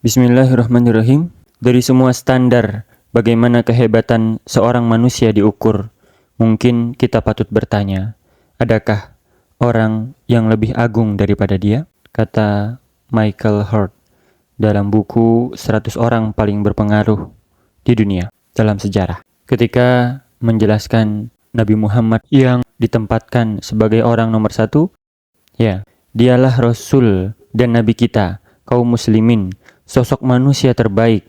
Bismillahirrahmanirrahim. Dari semua standar bagaimana kehebatan seorang manusia diukur, mungkin kita patut bertanya, adakah orang yang lebih agung daripada dia? Kata Michael Hart dalam buku 100 orang paling berpengaruh di dunia dalam sejarah. Ketika menjelaskan Nabi Muhammad yang ditempatkan sebagai orang nomor 1, ya, dialah Rasul dan Nabi kita, kaum muslimin, sosok manusia terbaik,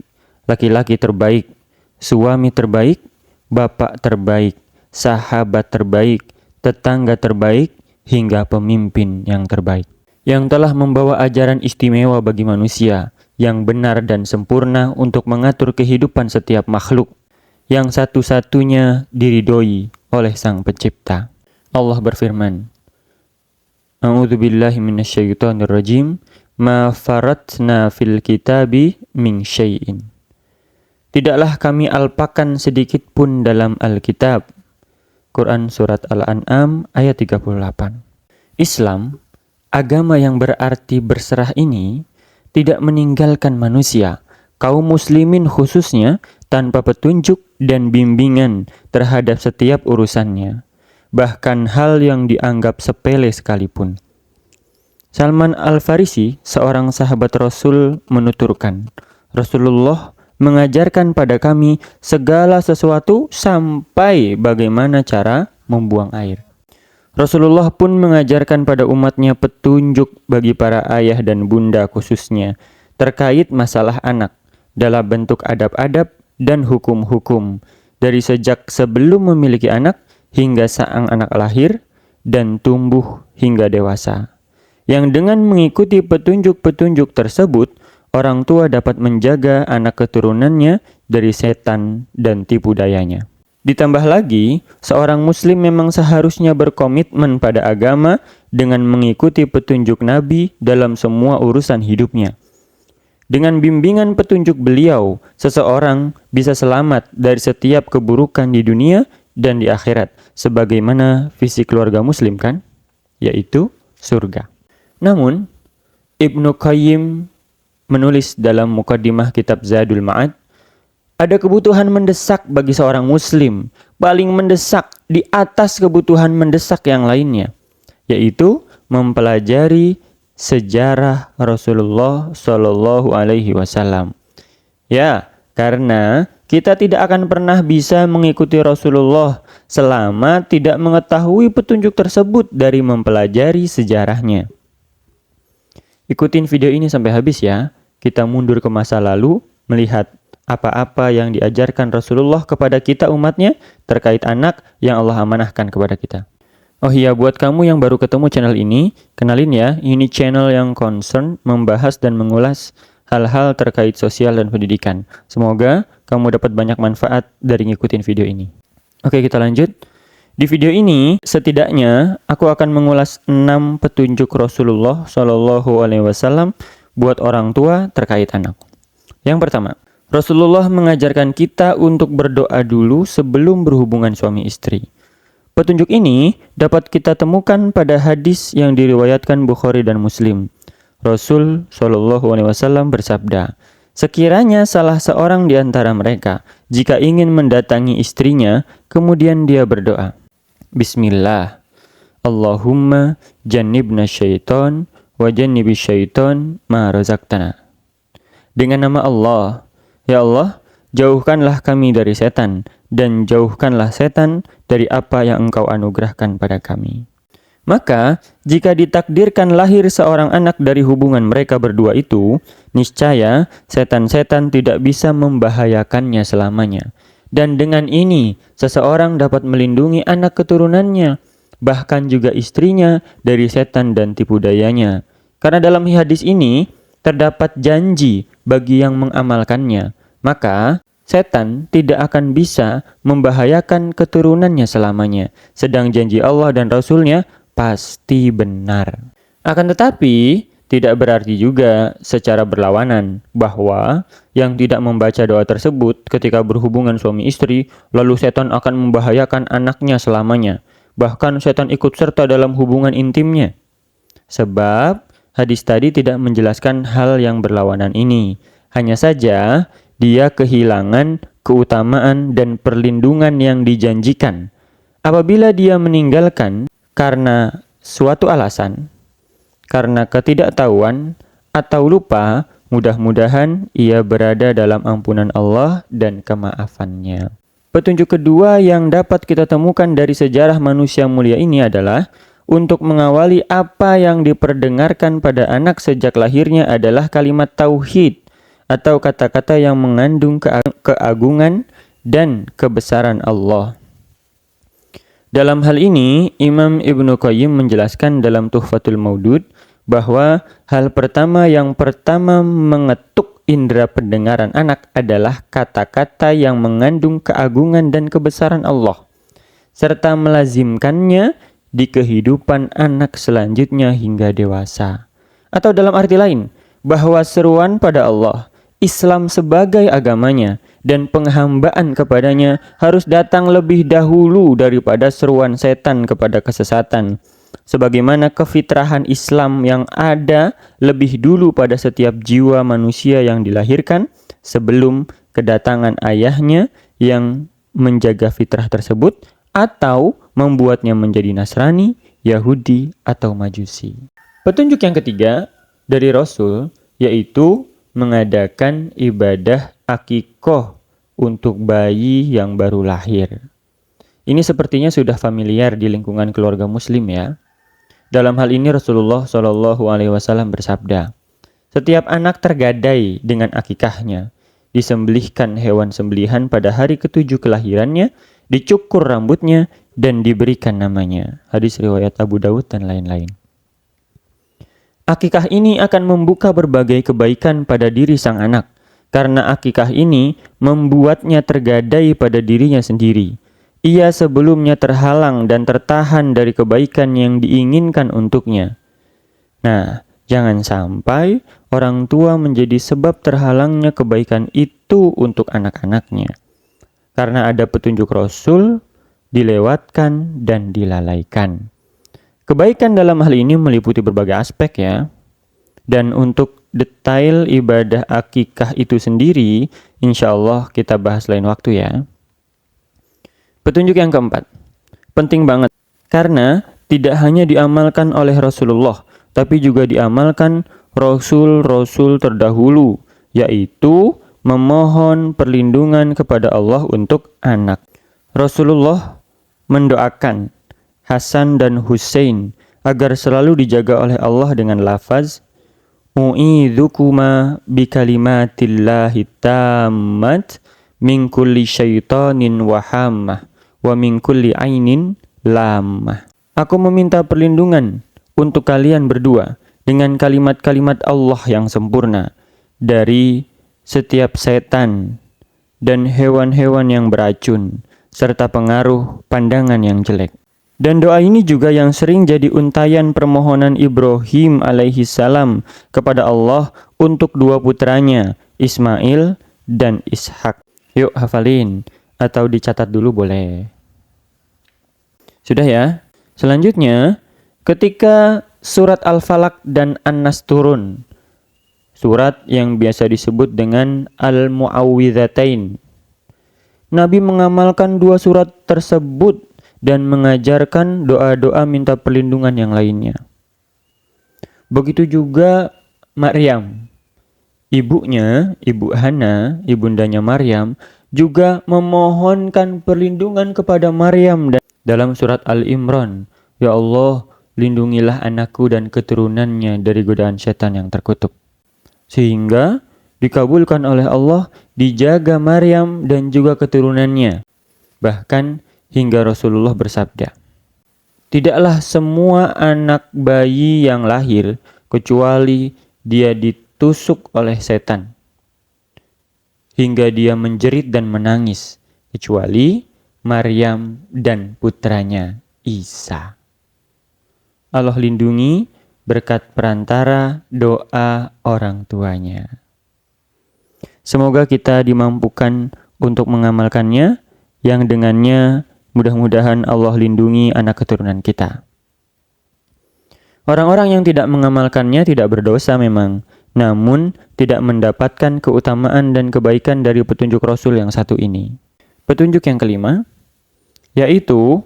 laki-laki terbaik, suami terbaik, bapak terbaik, sahabat terbaik, tetangga terbaik, hingga pemimpin yang terbaik. Yang telah membawa ajaran istimewa bagi manusia, yang benar dan sempurna untuk mengatur kehidupan setiap makhluk, yang satu-satunya diridhoi oleh Sang Pencipta. Allah berfirman, A'udzubillahi minasyaitonirrajim. Ma faratna fil kitabi min syai'in. Tidaklah kami alpakan sedikit pun dalam Alkitab. Quran Surat Al-An'am ayat 38. Islam, agama yang berarti berserah ini, tidak meninggalkan manusia, kaum muslimin khususnya, tanpa petunjuk dan bimbingan terhadap setiap urusannya, bahkan hal yang dianggap sepele sekalipun. Salman Al-Farisi, seorang sahabat Rasul, menuturkan, Rasulullah mengajarkan pada kami segala sesuatu sampai bagaimana cara membuang air. Rasulullah pun mengajarkan pada umatnya petunjuk bagi para ayah dan bunda khususnya terkait masalah anak dalam bentuk adab-adab dan hukum-hukum dari sejak sebelum memiliki anak hingga sang anak lahir dan tumbuh hingga dewasa. Yang dengan mengikuti petunjuk-petunjuk tersebut, orang tua dapat menjaga anak keturunannya dari setan dan tipu dayanya. Ditambah lagi, seorang muslim memang seharusnya berkomitmen pada agama dengan mengikuti petunjuk Nabi dalam semua urusan hidupnya. Dengan bimbingan petunjuk beliau, seseorang bisa selamat dari setiap keburukan di dunia dan di akhirat, sebagaimana visi keluarga muslim kan, yaitu surga. Namun, Ibnu Qayyim menulis dalam mukaddimah kitab Zadul Ma'ad, ada kebutuhan mendesak bagi seorang muslim, paling mendesak di atas kebutuhan mendesak yang lainnya, yaitu mempelajari sejarah Rasulullah Shallallahu Alaihi Wasallam. Ya, karena kita tidak akan pernah bisa mengikuti Rasulullah selama tidak mengetahui petunjuk tersebut dari mempelajari sejarahnya. Ikutin video ini sampai habis ya. Kita mundur ke masa lalu, melihat apa-apa yang diajarkan Rasulullah kepada kita umatnya terkait anak yang Allah amanahkan kepada kita. Oh iya, buat kamu yang baru ketemu channel ini, kenalin ya, ini channel yang concern membahas dan mengulas hal-hal terkait sosial dan pendidikan. Semoga kamu dapat banyak manfaat dari ngikutin video ini. Oke, kita lanjut. Di video ini, setidaknya aku akan mengulas 6 petunjuk Rasulullah Shallallahu Alaihi Wasallam buat orang tua terkait anak. Yang pertama, Rasulullah mengajarkan kita untuk berdoa dulu sebelum berhubungan suami istri. Petunjuk ini dapat kita temukan pada hadis yang diriwayatkan Bukhari dan Muslim. Rasul Shallallahu Alaihi Wasallam bersabda, sekiranya salah seorang di antara mereka jika ingin mendatangi istrinya, kemudian dia berdoa, Bismillah, Allahumma jannibna syaiton wa jannibi syaiton ma razaqtana. Dengan nama Allah, ya Allah, jauhkanlah kami dari setan dan jauhkanlah setan dari apa yang Engkau anugerahkan pada kami. Maka, jika ditakdirkan lahir seorang anak dari hubungan mereka berdua itu, niscaya setan-setan tidak bisa membahayakannya selamanya. Dan dengan ini, seseorang dapat melindungi anak keturunannya, bahkan juga istrinya dari setan dan tipu dayanya. Karena dalam hadis ini, terdapat janji bagi yang mengamalkannya. Maka, setan tidak akan bisa membahayakan keturunannya selamanya. Sedang janji Allah dan Rasul-Nya pasti benar. Akan tetapi, tidak berarti juga secara berlawanan bahwa yang tidak membaca doa tersebut ketika berhubungan suami istri, lalu setan akan membahayakan anaknya selamanya. Bahkan setan ikut serta dalam hubungan intimnya. Sebab hadis tadi tidak menjelaskan hal yang berlawanan ini. Hanya saja dia kehilangan keutamaan dan perlindungan yang dijanjikan apabila dia meninggalkan karena suatu alasan, karena ketidaktahuan atau lupa. Mudah-mudahan ia berada dalam ampunan Allah dan kemaafannya. Petunjuk kedua yang dapat kita temukan dari sejarah manusia mulia ini adalah untuk mengawali apa yang diperdengarkan pada anak sejak lahirnya adalah kalimat tauhid atau kata-kata yang mengandung keagungan dan kebesaran Allah. Dalam hal ini, Imam Ibnu Qayyim menjelaskan dalam Tuhfatul Maudud bahwa hal pertama yang mengetuk indera pendengaran anak adalah kata-kata yang mengandung keagungan dan kebesaran Allah, serta melazimkannya di kehidupan anak selanjutnya hingga dewasa. Atau dalam arti lain, bahwa seruan pada Allah, Islam sebagai agamanya, dan penghambaan kepadanya harus datang lebih dahulu daripada seruan setan kepada kesesatan. Sebagaimana kefitrahan Islam yang ada lebih dulu pada setiap jiwa manusia yang dilahirkan sebelum kedatangan ayahnya yang menjaga fitrah tersebut atau membuatnya menjadi Nasrani, Yahudi, atau Majusi. Petunjuk yang ketiga dari Rasul yaitu mengadakan ibadah akikoh untuk bayi yang baru lahir. Ini sepertinya sudah familiar di lingkungan keluarga muslim ya. Dalam hal ini Rasulullah SAW bersabda, setiap anak tergadai dengan akikahnya, disembelihkan hewan sembelihan pada hari ke-7 kelahirannya, dicukur rambutnya, dan diberikan namanya. Hadis riwayat Abu Dawud dan lain-lain. Akikah ini akan membuka berbagai kebaikan pada diri sang anak, karena akikah ini membuatnya tergadai pada dirinya sendiri. Ia sebelumnya terhalang dan tertahan dari kebaikan yang diinginkan untuknya. Nah, jangan sampai orang tua menjadi sebab terhalangnya kebaikan itu untuk anak-anaknya. Karena ada petunjuk Rasul, dilewatkan dan dilalaikan. Kebaikan dalam hal ini meliputi berbagai aspek ya. Dan untuk detail ibadah akikah itu sendiri, insya Allah kita bahas lain waktu ya. Petunjuk yang keempat, penting banget karena tidak hanya diamalkan oleh Rasulullah, tapi juga diamalkan Rasul-Rasul terdahulu, yaitu memohon perlindungan kepada Allah untuk anak. Rasulullah mendoakan Hasan dan Hussein agar selalu dijaga oleh Allah dengan lafaz U'idzukuma bikalimatillahi tammat min kulli syaitanin wahamah wa min kulli ainin lamah. Aku meminta perlindungan untuk kalian berdua dengan kalimat-kalimat Allah yang sempurna dari setiap setan dan hewan-hewan yang beracun serta pengaruh pandangan yang jelek. Dan doa ini juga yang sering jadi untayan permohonan Ibrahim alaihi salam kepada Allah untuk dua putranya, Ismail dan Ishak. Yuk hafalin atau dicatat dulu boleh. Sudah ya? Selanjutnya, ketika surat Al-Falaq dan An-Nas turun, surat yang biasa disebut dengan Al-Mu'awwidzatain, Nabi mengamalkan dua surat tersebut dan mengajarkan doa-doa minta perlindungan yang lainnya. Begitu juga Maryam, ibunya, Ibu Hana, ibundanya Maryam, juga memohonkan perlindungan kepada Maryam dalam surat Al-Imran. Ya Allah, lindungilah anakku dan keturunannya dari godaan setan yang terkutuk. Sehingga dikabulkan oleh Allah, dijaga Maryam dan juga keturunannya. Bahkan hingga Rasulullah bersabda, tidaklah semua anak bayi yang lahir kecuali dia ditusuk oleh setan hingga dia menjerit dan menangis, kecuali Maryam dan putranya Isa. Allah lindungi berkat perantara doa orang tuanya. Semoga kita dimampukan untuk mengamalkannya, yang dengannya mudah-mudahan Allah lindungi anak keturunan kita. Orang-orang yang tidak mengamalkannya tidak berdosa memang, namun tidak mendapatkan keutamaan dan kebaikan dari petunjuk Rasul yang satu ini. Petunjuk yang kelima, yaitu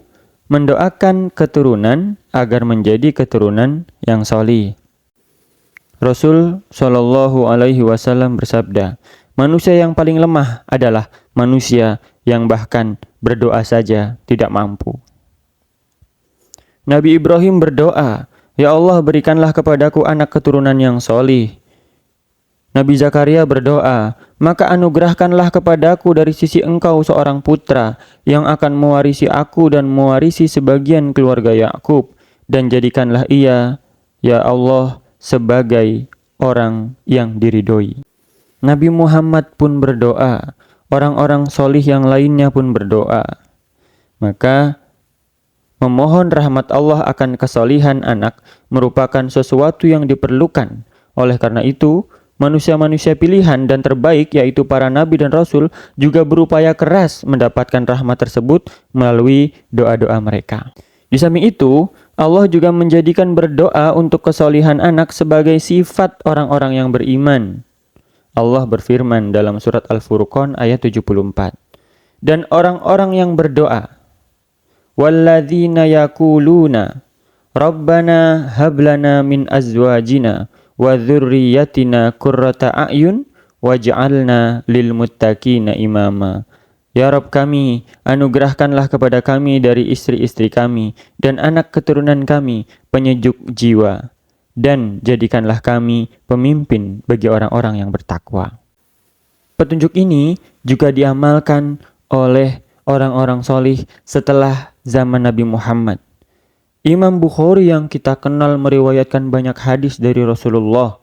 mendoakan keturunan agar menjadi keturunan yang solih. Rasul Shallallahu Alaihi Wasallam bersabda, manusia yang paling lemah adalah manusia yang bahkan berdoa saja tidak mampu. Nabi Ibrahim berdoa, ya Allah berikanlah kepadaku anak keturunan yang solih. Nabi Zakaria berdoa, maka anugerahkanlah kepadaku dari sisi Engkau seorang putra yang akan mewarisi aku dan mewarisi sebagian keluarga Yakub, dan jadikanlah ia, ya Allah, sebagai orang yang diridhoi. Nabi Muhammad pun berdoa, orang-orang solih yang lainnya pun berdoa. Maka memohon rahmat Allah akan kesolihan anak merupakan sesuatu yang diperlukan. Oleh karena itu, manusia-manusia pilihan dan terbaik yaitu para nabi dan rasul juga berupaya keras mendapatkan rahmat tersebut melalui doa-doa mereka. Di samping itu, Allah juga menjadikan berdoa untuk kesolihan anak sebagai sifat orang-orang yang beriman. Allah berfirman dalam surat Al-Furqan ayat 74. Dan orang-orang yang berdoa, walladzina yaquluna rabbana hablana min azwajina wa dzurriyyatina qurrata a'yun waj'alna lil muttaqina imama. Ya Rabb kami, anugerahkanlah kepada kami dari istri-istri kami dan anak keturunan kami penyejuk jiwa, dan jadikanlah kami pemimpin bagi orang-orang yang bertakwa. Petunjuk ini juga diamalkan oleh orang-orang solih setelah zaman Nabi Muhammad. Imam Bukhari yang kita kenal meriwayatkan banyak hadis dari Rasulullah,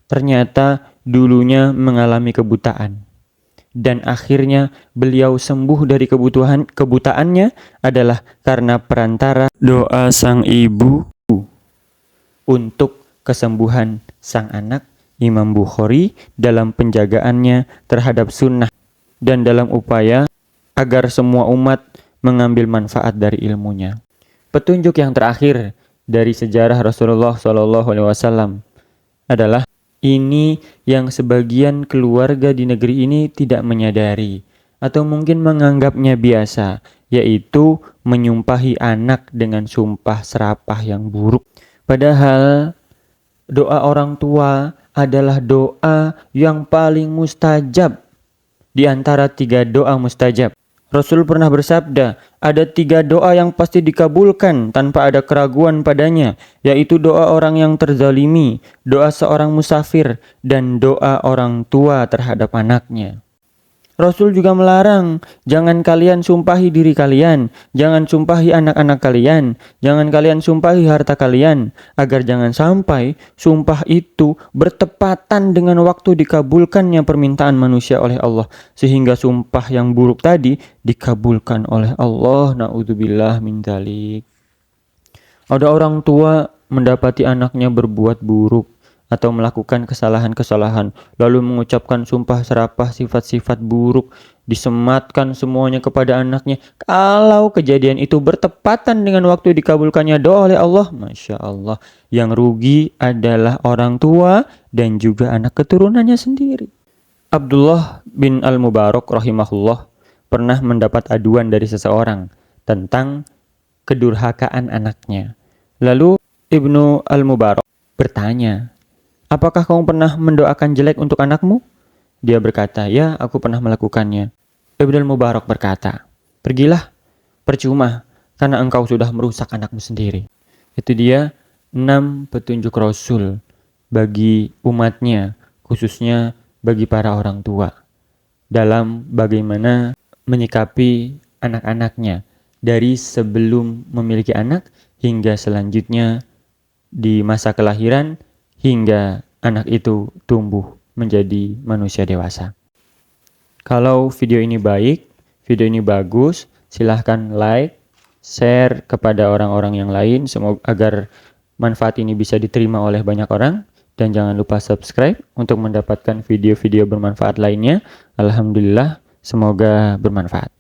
ternyata dulunya mengalami kebutaan. Dan akhirnya beliau sembuh dari kebutaannya adalah karena perantara doa sang ibu untuk kesembuhan sang anak, Imam Bukhari, dalam penjagaannya terhadap sunnah dan dalam upaya agar semua umat mengambil manfaat dari ilmunya. Petunjuk yang terakhir dari sejarah Rasulullah SAW adalah ini yang sebagian keluarga di negeri ini tidak menyadari atau mungkin menganggapnya biasa, yaitu menyumpahi anak dengan sumpah serapah yang buruk. Padahal doa orang tua adalah doa yang paling mustajab di antara 3 doa mustajab. Rasul pernah bersabda, ada 3 doa yang pasti dikabulkan tanpa ada keraguan padanya, yaitu doa orang yang terzalimi, doa seorang musafir, dan doa orang tua terhadap anaknya. Rasul juga melarang, jangan kalian sumpahi diri kalian, jangan sumpahi anak-anak kalian, jangan kalian sumpahi harta kalian, agar jangan sampai sumpah itu bertepatan dengan waktu dikabulkannya permintaan manusia oleh Allah, sehingga sumpah yang buruk tadi dikabulkan oleh Allah. Na'udzubillah min dzalik. Ada orang tua mendapati anaknya berbuat buruk atau melakukan kesalahan-kesalahan, lalu mengucapkan sumpah serapah sifat-sifat buruk, disematkan semuanya kepada anaknya. Kalau kejadian itu bertepatan dengan waktu dikabulkannya doa oleh Allah, Masya Allah, yang rugi adalah orang tua dan juga anak keturunannya sendiri. Abdullah bin Al-Mubarak rahimahullah pernah mendapat aduan dari seseorang tentang kedurhakaan anaknya. Lalu Ibnu Al-Mubarak bertanya, apakah kamu pernah mendoakan jelek untuk anakmu? Dia berkata, ya, aku pernah melakukannya. Ibnu Mubarak berkata, pergilah, percuma, karena engkau sudah merusak anakmu sendiri. Itu dia 6 petunjuk Rasul bagi umatnya, khususnya bagi para orang tua, dalam bagaimana menyikapi anak-anaknya, dari sebelum memiliki anak hingga selanjutnya di masa kelahiran, hingga anak itu tumbuh menjadi manusia dewasa. Kalau video ini baik, video ini bagus, silahkan like, share kepada orang-orang yang lain, semoga agar manfaat ini bisa diterima oleh banyak orang. Dan jangan lupa subscribe untuk mendapatkan video-video bermanfaat lainnya. Alhamdulillah, semoga bermanfaat.